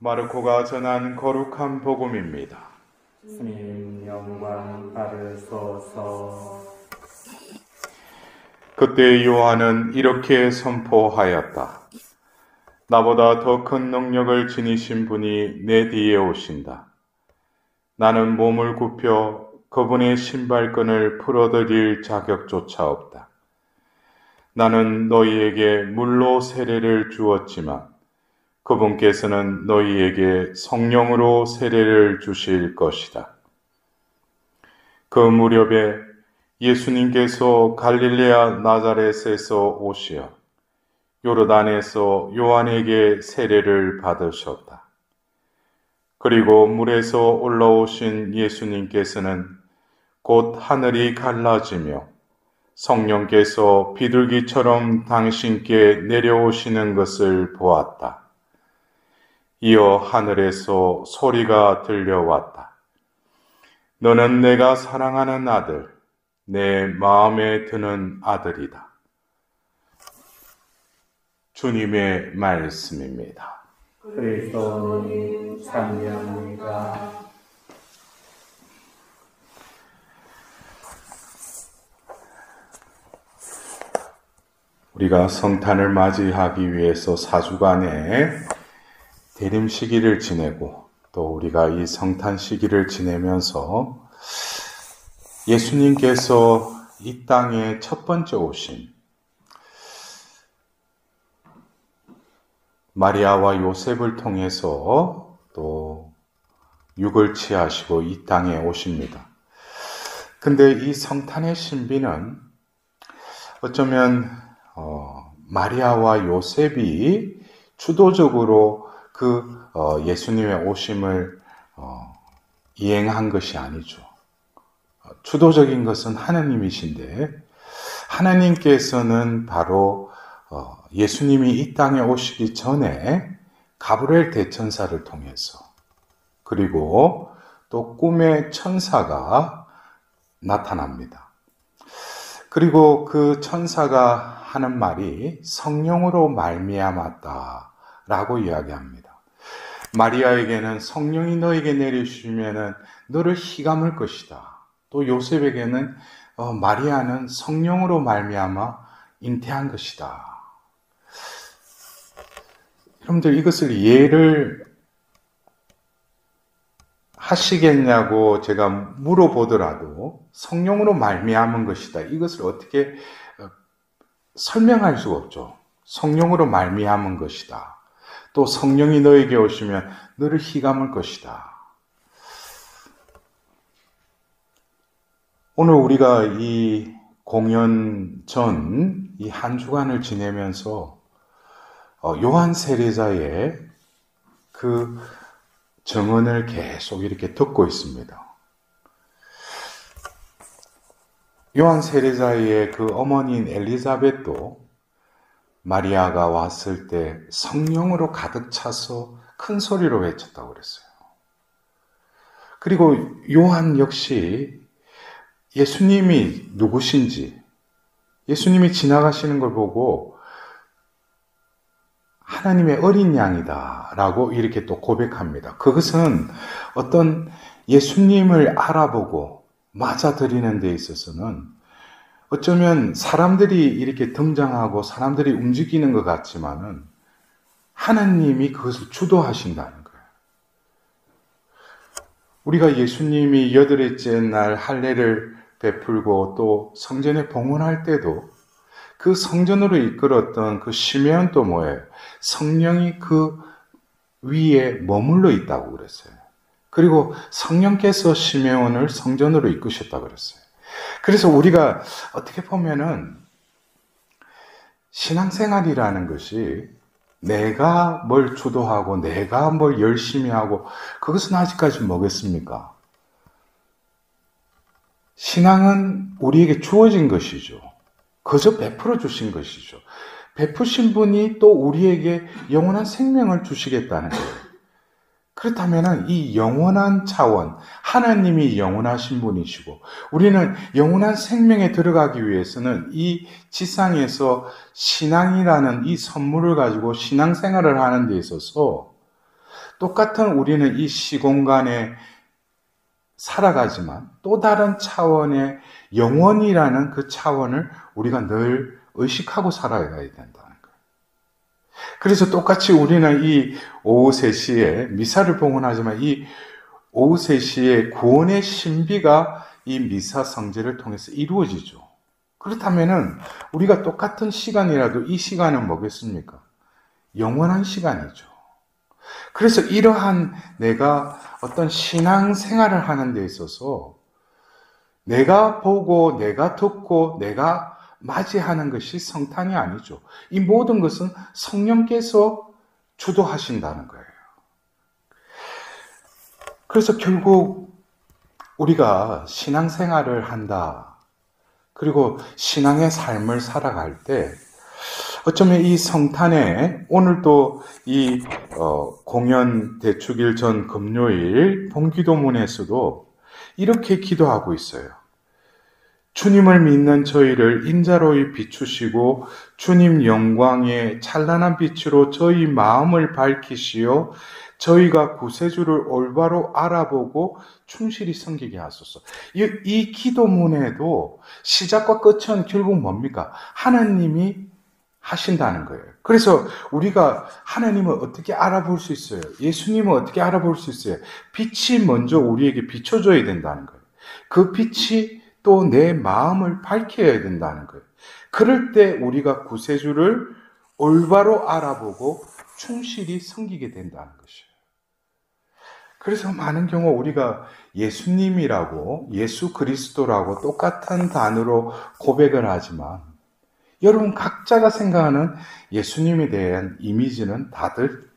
마르코가 전한 거룩한 복음입니다. 주님 영광 받으소서. 그때 요한은 이렇게 선포하였다. 나보다 더 큰 능력을 지니신 분이 내 뒤에 오신다. 나는 몸을 굽혀 그분의 신발끈을 풀어드릴 자격조차 없다. 나는 너희에게 물로 세례를 주었지만 그분께서는 너희에게 성령으로 세례를 주실 것이다. 그 무렵에 예수님께서 갈릴레아 나자렛에서 오시어 요르단에서 요한에게 세례를 받으셨다. 그리고 물에서 올라오신 예수님께서는 곧 하늘이 갈라지며 성령께서 비둘기처럼 당신께 내려오시는 것을 보았다. 이어 하늘에서 소리가 들려왔다. 너는 내가 사랑하는 아들, 내 마음에 드는 아들이다. 주님의 말씀입니다. 그리스도님 찬양합니다. 우리가 성탄을 맞이하기 위해서 4주간의 대림 시기를 지내고 또 우리가 이 성탄 시기를 지내면서 예수님께서 이 땅에 첫 번째 오신 마리아와 요셉을 통해서 또 육을 취하시고 이 땅에 오십니다. 근데 이 성탄의 신비는 어쩌면 마리아와 요셉이 주도적으로 그 예수님의 오심을 이행한 것이 아니죠. 주도적인 것은 하나님이신데 하나님께서는 바로 예수님이 이 땅에 오시기 전에 가브리엘 대천사를 통해서 그리고 또 꿈의 천사가 나타납니다. 그리고 그 천사가 하는 말이 성령으로 말미암았다라고 이야기합니다. 마리아에게는 성령이 너에게 내리시면은 너를 휘감을 것이다. 또 요셉에게는 마리아는 성령으로 말미암아 잉태한 것이다. 여러분들 이것을 이해를 하시겠냐고 제가 물어보더라도 성령으로 말미암은 것이다. 이것을 어떻게 설명할 수가 없죠. 성령으로 말미암은 것이다. 또 성령이 너에게 오시면 너를 휘감을 것이다. 오늘 우리가 이 공연 전 이 한 주간을 지내면서 요한 세례자의 그 증언을 계속 이렇게 듣고 있습니다. 요한 세례자의 그 어머니인 엘리자벳도 마리아가 왔을 때 성령으로 가득 차서 큰 소리로 외쳤다고 그랬어요. 그리고 요한 역시 예수님이 누구신지, 예수님이 지나가시는 걸 보고 하나님의 어린 양이다 라고 이렇게 또 고백합니다. 그것은 어떤 예수님을 알아보고 맞아들이는 데 있어서는 어쩌면 사람들이 이렇게 등장하고 사람들이 움직이는 것 같지만은 하나님이 그것을 주도하신다는 거예요. 우리가 예수님이 8일째 날 할례를 베풀고 또 성전에 봉헌할 때도 그 성전으로 이끌었던 그 시메온 또 뭐예요? 성령이 그 위에 머물러 있다고 그랬어요. 그리고 성령께서 시메온을 성전으로 이끄셨다고 그랬어요. 그래서 우리가 어떻게 보면은 신앙생활이라는 것이 내가 뭘 주도하고 내가 뭘 열심히 하고 그것은 아직까지 뭐겠습니까? 신앙은 우리에게 주어진 것이죠. 그저 베풀어 주신 것이죠. 베푸신 분이 또 우리에게 영원한 생명을 주시겠다는 거예요. 그렇다면 이 영원한 차원, 하나님이 영원하신 분이시고 우리는 영원한 생명에 들어가기 위해서는 이 지상에서 신앙이라는 이 선물을 가지고 신앙생활을 하는 데 있어서 똑같은 우리는 이 시공간에 살아가지만 또 다른 차원의 영원이라는 그 차원을 우리가 늘 의식하고 살아가야 된다는 거예요. 그래서 똑같이 우리는 이 오후 3시에 미사를 봉헌하지만 이 오후 3시에 구원의 신비가 이 미사 성제를 통해서 이루어지죠. 그렇다면은 우리가 똑같은 시간이라도 이 시간은 뭐겠습니까? 영원한 시간이죠. 그래서 이러한 내가 어떤 신앙 생활을 하는 데 있어서 내가 보고 내가 듣고 내가 맞이하는 것이 성탄이 아니죠. 이 모든 것은 성령께서 주도하신다는 거예요. 그래서 결국 우리가 신앙 생활을 한다. 그리고 신앙의 삶을 살아갈 때 어쩌면 이 성탄에 오늘도 이 공연 대축일 전 금요일 본기도문에서도 이렇게 기도하고 있어요. 주님을 믿는 저희를 인자로이 비추시고 주님 영광의 찬란한 빛으로 저희 마음을 밝히시어 저희가 구세주를 올바로 알아보고 충실히 섬기게 하소서. 이 기도문에도 시작과 끝은 결국 뭡니까? 하나님이 하신다는 거예요. 그래서 우리가 하나님을 어떻게 알아볼 수 있어요? 예수님을 어떻게 알아볼 수 있어요? 빛이 먼저 우리에게 비춰줘야 된다는 거예요. 그 빛이 또 내 마음을 밝혀야 된다는 거예요. 그럴 때 우리가 구세주를 올바로 알아보고 충실히 섬기게 된다는 것이에요. 그래서 많은 경우 우리가 예수님이라고 예수 그리스도라고 똑같은 단어로 고백을 하지만 여러분 각자가 생각하는 예수님에 대한 이미지는 다들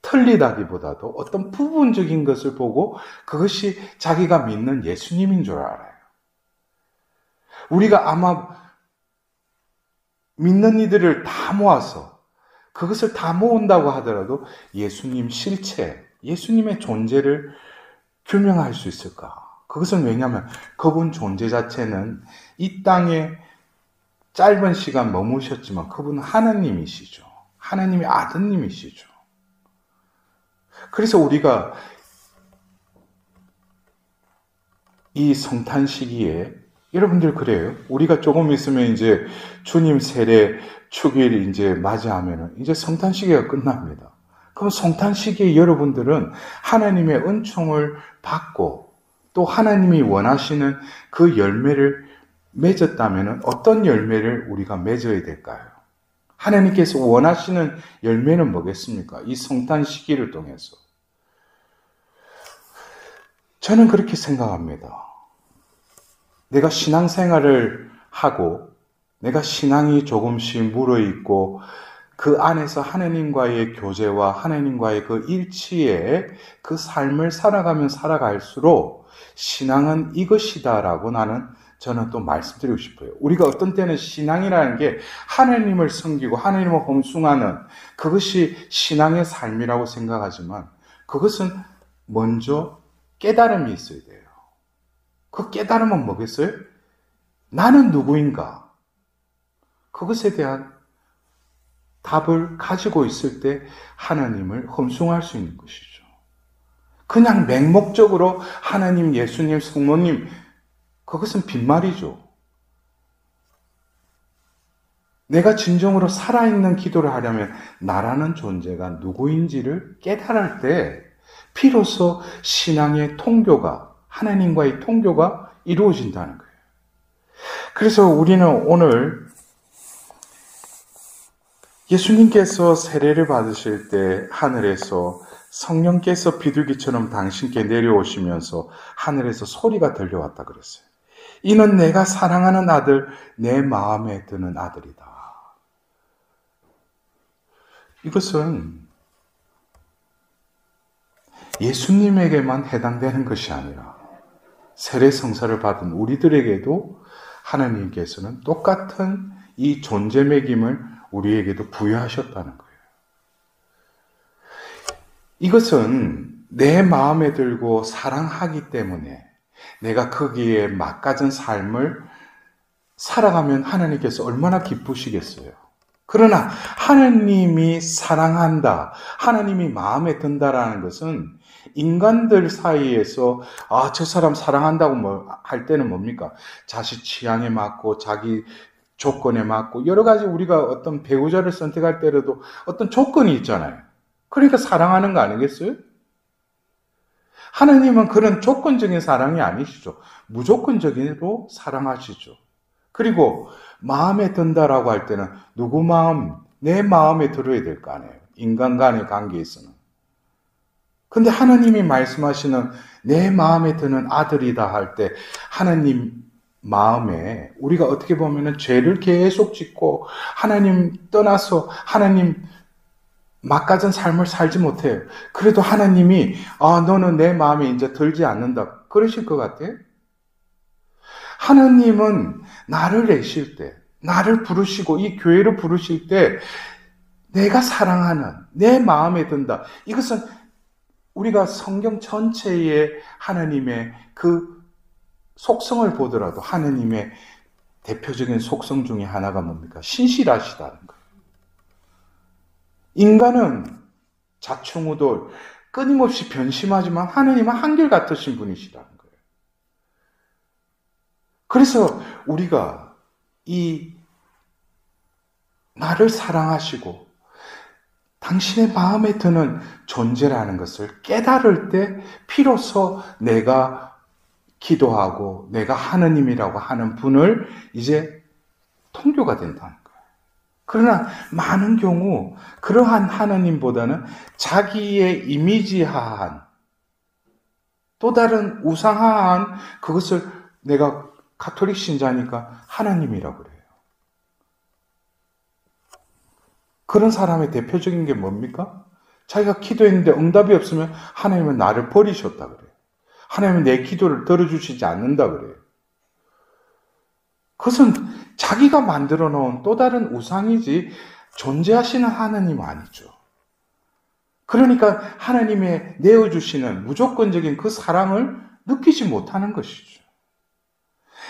틀리다기보다도 어떤 부분적인 것을 보고 그것이 자기가 믿는 예수님인 줄 알아요. 우리가 아마 믿는 이들을 다 모아서 그것을 다 모은다고 하더라도 예수님 실체, 예수님의 존재를 규명할 수 있을까? 그것은 왜냐하면 그분 존재 자체는 이 땅에 짧은 시간 머무셨지만 그분은 하나님이시죠. 하나님의 아드님이시죠. 그래서 우리가 이 성탄 시기에 여러분들 그래요. 우리가 조금 있으면 이제 주님 세례 축일 이제 맞이하면은 이제 성탄 시기가 끝납니다. 그럼 성탄 시기에 여러분들은 하나님의 은총을 받고 또 하나님이 원하시는 그 열매를 맺었다면 어떤 열매를 우리가 맺어야 될까요? 하나님께서 원하시는 열매는 뭐겠습니까? 이 성탄 시기를 통해서. 저는 그렇게 생각합니다. 내가 신앙생활을 하고 내가 신앙이 조금씩 물어있고 그 안에서 하나님과의 교제와 하나님과의 그 일치에 그 삶을 살아가면 살아갈수록 신앙은 이것이다라고 저는 또 말씀드리고 싶어요. 우리가 어떤 때는 신앙이라는 게 하나님을 섬기고 하나님을 헌숭하는 그것이 신앙의 삶이라고 생각하지만 그것은 먼저 깨달음이 있어야 돼요. 그 깨달음은 뭐겠어요? 나는 누구인가? 그것에 대한 답을 가지고 있을 때 하나님을 헌숭할 수 있는 것이죠. 그냥 맹목적으로 하나님, 예수님, 성모님 그것은 빈말이죠. 내가 진정으로 살아있는 기도를 하려면 나라는 존재가 누구인지를 깨달을 때 비로소 신앙의 통교가 하나님과의 통교가 이루어진다는 거예요. 그래서 우리는 오늘 예수님께서 세례를 받으실 때 하늘에서 성령께서 비둘기처럼 당신께 내려오시면서 하늘에서 소리가 들려왔다 그랬어요. 이는 내가 사랑하는 아들, 내 마음에 드는 아들이다. 이것은 예수님에게만 해당되는 것이 아니라 세례 성사를 받은 우리들에게도 하나님께서는 똑같은 이 존재 매김을 우리에게도 부여하셨다는 거예요. 이것은 내 마음에 들고 사랑하기 때문에 내가 거기에 막가진 삶을 살아가면 하나님께서 얼마나 기쁘시겠어요. 그러나 하나님이 사랑한다, 하나님이 마음에 든다라는 것은 인간들 사이에서 저 사람 사랑한다고 할 때는 뭡니까? 자식 취향에 맞고 자기 조건에 맞고 여러 가지 우리가 어떤 배우자를 선택할 때라도 어떤 조건이 있잖아요. 그러니까 사랑하는 거 아니겠어요? 하나님은 그런 조건적인 사랑이 아니시죠. 무조건적으로 사랑하시죠. 그리고 마음에 든다라고 할 때는 누구 마음, 내 마음에 들어야 될 거 아니에요. 인간 간의 관계에서는. 근데 하나님이 말씀하시는 내 마음에 드는 아들이다 할 때 하나님 마음에 우리가 어떻게 보면은 죄를 계속 짓고 하나님 떠나서 하나님 막가진 삶을 살지 못해요. 그래도 하나님이 너는 내 마음에 이제 들지 않는다 그러실 것 같아요? 하나님은 나를 내실 때, 나를 부르시고 이 교회를 부르실 때 내가 사랑하는, 내 마음에 든다. 이것은 우리가 성경 전체의 하나님의 그 속성을 보더라도 하나님의 대표적인 속성 중에 하나가 뭡니까? 신실하시다는 거예요. 인간은 자충우돌 끊임없이 변심하지만 하나님은 한결같으신 분이시라는 거예요. 그래서 우리가 이 나를 사랑하시고 당신의 마음에 드는 존재라는 것을 깨달을 때 비로소 내가 기도하고 내가 하느님이라고 하는 분을 이제 통교가 된다는 거예요. 그러나 많은 경우 그러한 하느님보다는 자기의 이미지화한 또 다른 우상화한 그것을 내가 가톨릭 신자니까 하나님이라고 그래요. 그런 사람의 대표적인 게 뭡니까? 자기가 기도했는데 응답이 없으면 하나님은 나를 버리셨다 그래요. 하나님은 내 기도를 들어주시지 않는다 그래요. 그것은 자기가 만들어 놓은 또 다른 우상이지 존재하시는 하나님 아니죠. 그러니까 하나님의 내어주시는 무조건적인 그 사랑을 느끼지 못하는 것이죠.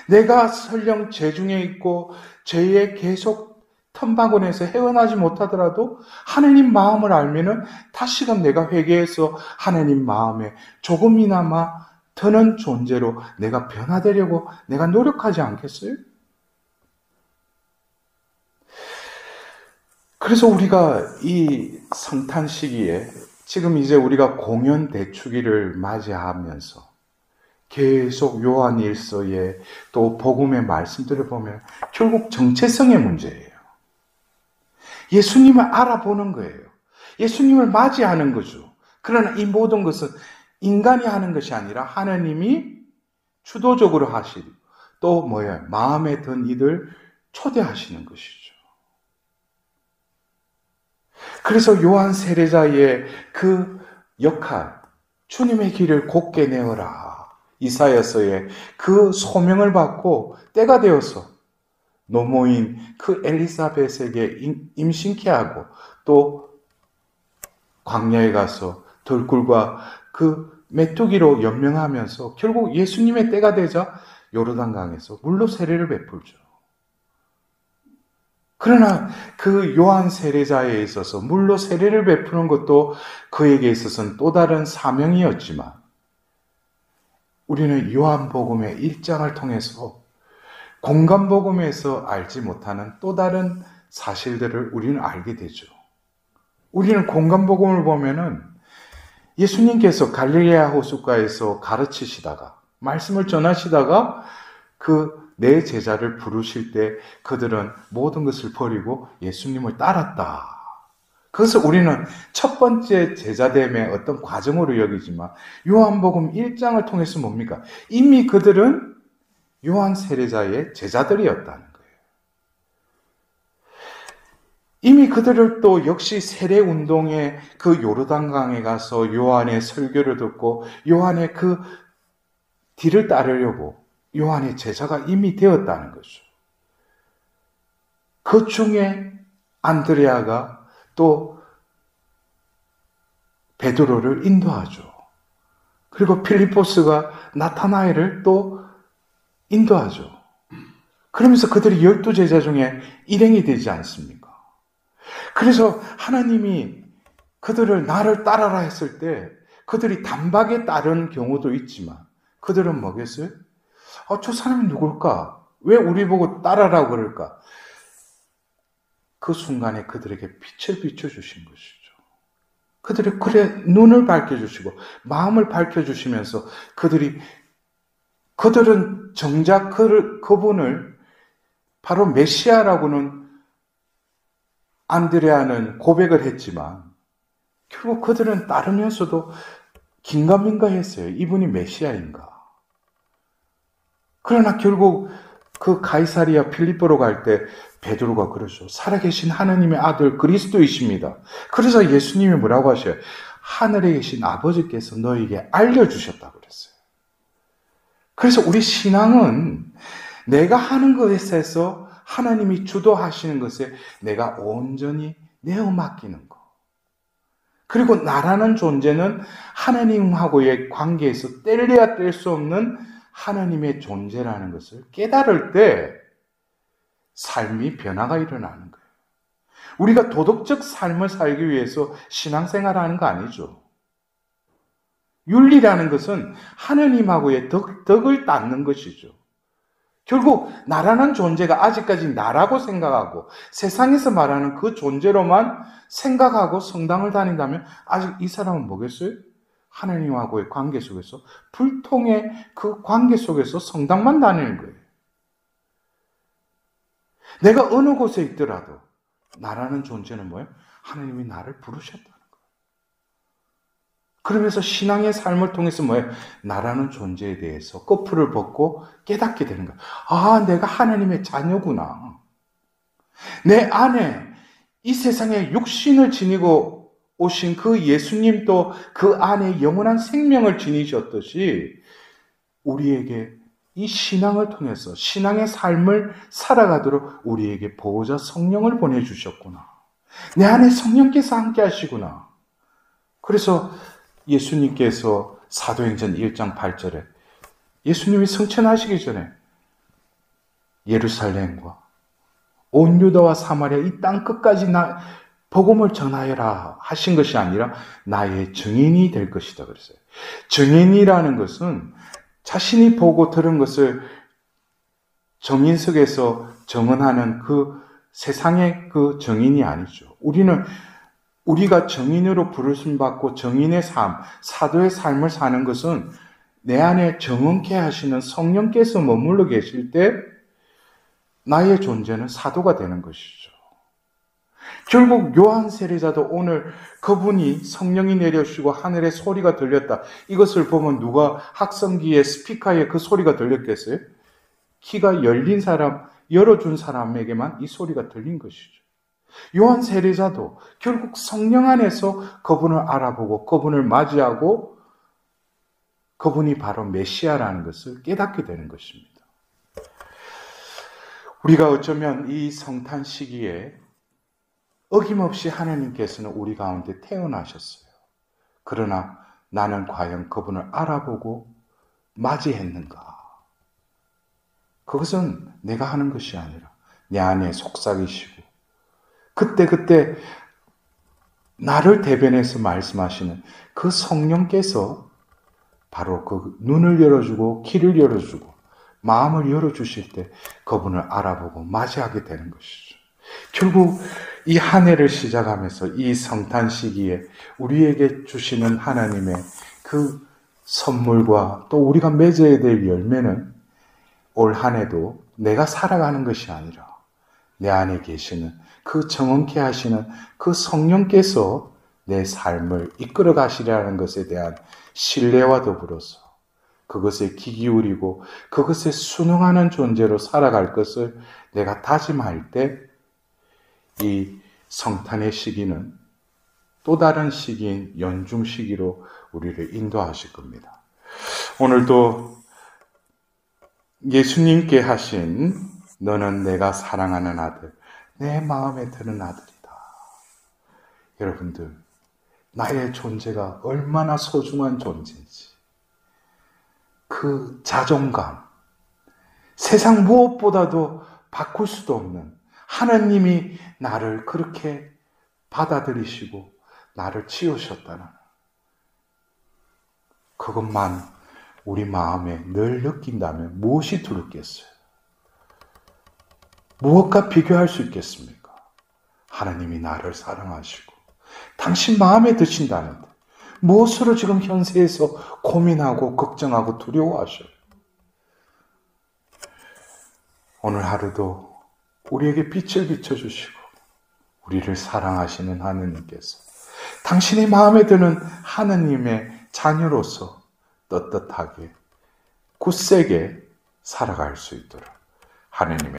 내가 설령 죄 중에 있고 죄에 계속 텀바구니에서 헤어나지 못하더라도 하나님 마음을 알면은 다시금 내가 회개해서 하나님 마음에 조금이나마 드는 존재로 내가 변화되려고 내가 노력하지 않겠어요? 그래서 우리가 이 성탄 시기에 지금 이제 우리가 공연 대축일을 맞이하면서 계속 요한 일서에 또 복음의 말씀들을 보면 결국 정체성의 문제예요. 예수님을 알아보는 거예요. 예수님을 맞이하는 거죠. 그러나 이 모든 것은 인간이 하는 것이 아니라 하나님이 주도적으로 하시고 또 마음에 든 이들 초대하시는 것이죠. 그래서 요한 세례자의 그 역할, 주님의 길을 곧게 내어라. 이사야서의 그 소명을 받고 때가 되어서 노모인 그 엘리사벳에게 임신케 하고 또 광야에 가서 덜굴과 그 메뚜기로 연명하면서 결국 예수님의 때가 되자 요르단강에서 물로 세례를 베풀죠. 그러나 그 요한 세례자에 있어서 물로 세례를 베푸는 것도 그에게 있어서는 또 다른 사명이었지만 우리는 요한복음의 1장을 통해서 공간복음에서 알지 못하는 또 다른 사실들을 우리는 알게 되죠. 우리는 공간복음을 보면은 예수님께서 갈릴레아 호숫가에서 가르치시다가 말씀을 전하시다가 그 내 제자를 부르실 때 그들은 모든 것을 버리고 예수님을 따랐다. 그것을 우리는 첫 번째 제자됨의 어떤 과정으로 여기지만 요한복음 1장을 통해서 뭡니까? 이미 그들은 요한 세례자의 제자들이었다는 거예요. 이미 그들을 또 역시 세례 운동의 그 요르단강에 가서 요한의 설교를 듣고 요한의 그 뒤를 따르려고 요한의 제자가 이미 되었다는 거죠. 그 중에 안드레아가 또 베드로를 인도하죠. 그리고 필리포스가 나타나엘을 또 인도하죠. 그러면서 그들이 12제자 중에 일행이 되지 않습니까? 그래서 하나님이 그들을 나를 따라라 했을 때 그들이 단박에 따른 경우도 있지만 그들은 뭐겠어요? 저 사람이 누굴까? 왜 우리 보고 따라라고 그럴까? 그 순간에 그들에게 빛을 비춰주신 것이죠. 그들의 눈을 밝혀주시고 마음을 밝혀주시면서 그들은 정작 그분을 바로 메시아라고는 안드레아는 고백을 했지만 결국 그들은 따르면서도 긴가민가했어요. 이분이 메시아인가? 그러나 결국 그 가이사리아 필리포로 갈 때 베드로가 그러죠. 살아계신 하나님의 아들 그리스도이십니다. 그래서 예수님이 뭐라고 하셔요? 하늘에 계신 아버지께서 너에게 알려주셨다고 그랬어요. 그래서 우리 신앙은 내가 하는 것에서 하나님이 주도하시는 것에 내가 온전히 내어 맡기는 것. 그리고 나라는 존재는 하나님하고의 관계에서 뗄래야 뗄 수 없는 하나님의 존재라는 것을 깨달을 때 삶이 변화가 일어나는 거예요. 우리가 도덕적 삶을 살기 위해서 신앙생활을 하는 거 아니죠. 윤리라는 것은 하나님하고의 덕을 닦는 것이죠. 결국 나라는 존재가 아직까지 나라고 생각하고 세상에서 말하는 그 존재로만 생각하고 성당을 다닌다면 아직 이 사람은 뭐겠어요? 하나님하고의 관계 속에서 불통의 그 관계 속에서 성당만 다니는 거예요. 내가 어느 곳에 있더라도 나라는 존재는 뭐예요? 하나님이 나를 부르셨다는 거예요. 그러면서 신앙의 삶을 통해서 뭐예요? 나라는 존재에 대해서 거풀을 벗고 깨닫게 되는 거예요. 아, 내가 하나님의 자녀구나. 내 안에 이 세상에 육신을 지니고 오신 그 예수님도 그 안에 영원한 생명을 지니셨듯이 우리에게 이 신앙을 통해서 신앙의 삶을 살아가도록 우리에게 보호자 성령을 보내주셨구나. 내 안에 성령께서 함께 하시구나. 그래서 예수님께서 사도행전 1장 8절에 예수님이 승천하시기 전에 예루살렘과 온 유다와 사마리아 이 땅 끝까지 복음을 전하여라 하신 것이 아니라 나의 증인이 될 것이다 그랬어요. 증인이라는 것은 자신이 보고 들은 것을 정인석에서 정언하는 그 세상의 그 정인이 아니죠. 우리가 정인으로 부르심 받고 정인의 삶, 사도의 삶을 사는 것은 내 안에 정언케 하시는 성령께서 머물러 계실 때 나의 존재는 사도가 되는 것이죠. 결국 요한 세례자도 오늘 그분이 성령이 내려주시고 하늘에 소리가 들렸다. 이것을 보면 누가 학성기에 스피커에 그 소리가 들렸겠어요? 키가 열린 사람, 열어준 사람에게만 이 소리가 들린 것이죠. 요한 세례자도 결국 성령 안에서 그분을 알아보고 그분을 맞이하고 그분이 바로 메시아라는 것을 깨닫게 되는 것입니다. 우리가 어쩌면 이 성탄 시기에 어김없이 하나님께서는 우리 가운데 태어나셨어요. 그러나 나는 과연 그분을 알아보고 맞이했는가? 그것은 내가 하는 것이 아니라 내 안에 속삭이시고 그때 나를 대변해서 말씀하시는 그 성령께서 바로 그 눈을 열어주고 귀를 열어주고 마음을 열어주실 때 그분을 알아보고 맞이하게 되는 것이죠. 결국 이 한 해를 시작하면서 이 성탄 시기에 우리에게 주시는 하나님의 그 선물과 또 우리가 맺어야 될 열매는 올 한 해도 내가 살아가는 것이 아니라 내 안에 계시는 그 정언케 하시는 그 성령께서 내 삶을 이끌어 가시라는 것에 대한 신뢰와 더불어서 그것에 귀 기울이고 그것에 순응하는 존재로 살아갈 것을 내가 다짐할 때 이 성탄의 시기는 또 다른 시기인 연중 시기로 우리를 인도하실 겁니다. 오늘도 예수님께 하신 너는 내가 사랑하는 아들, 내 마음에 드는 아들이다. 여러분들, 나의 존재가 얼마나 소중한 존재인지 그 자존감, 세상 무엇보다도 바꿀 수도 없는 하나님이 나를 그렇게 받아들이시고 나를 치우셨다는 그것만 우리 마음에 늘 느낀다면 무엇이 두렵겠어요? 무엇과 비교할 수 있겠습니까? 하나님이 나를 사랑하시고 당신 마음에 드신다는데 무엇으로 지금 현세에서 고민하고 걱정하고 두려워하셔요? 오늘 하루도 우리에게 빛을 비춰주시고 우리를 사랑하시는 하느님께서 당신의 마음에 드는 하느님의 자녀로서 떳떳하게 굳세게 살아갈 수 있도록 하느님의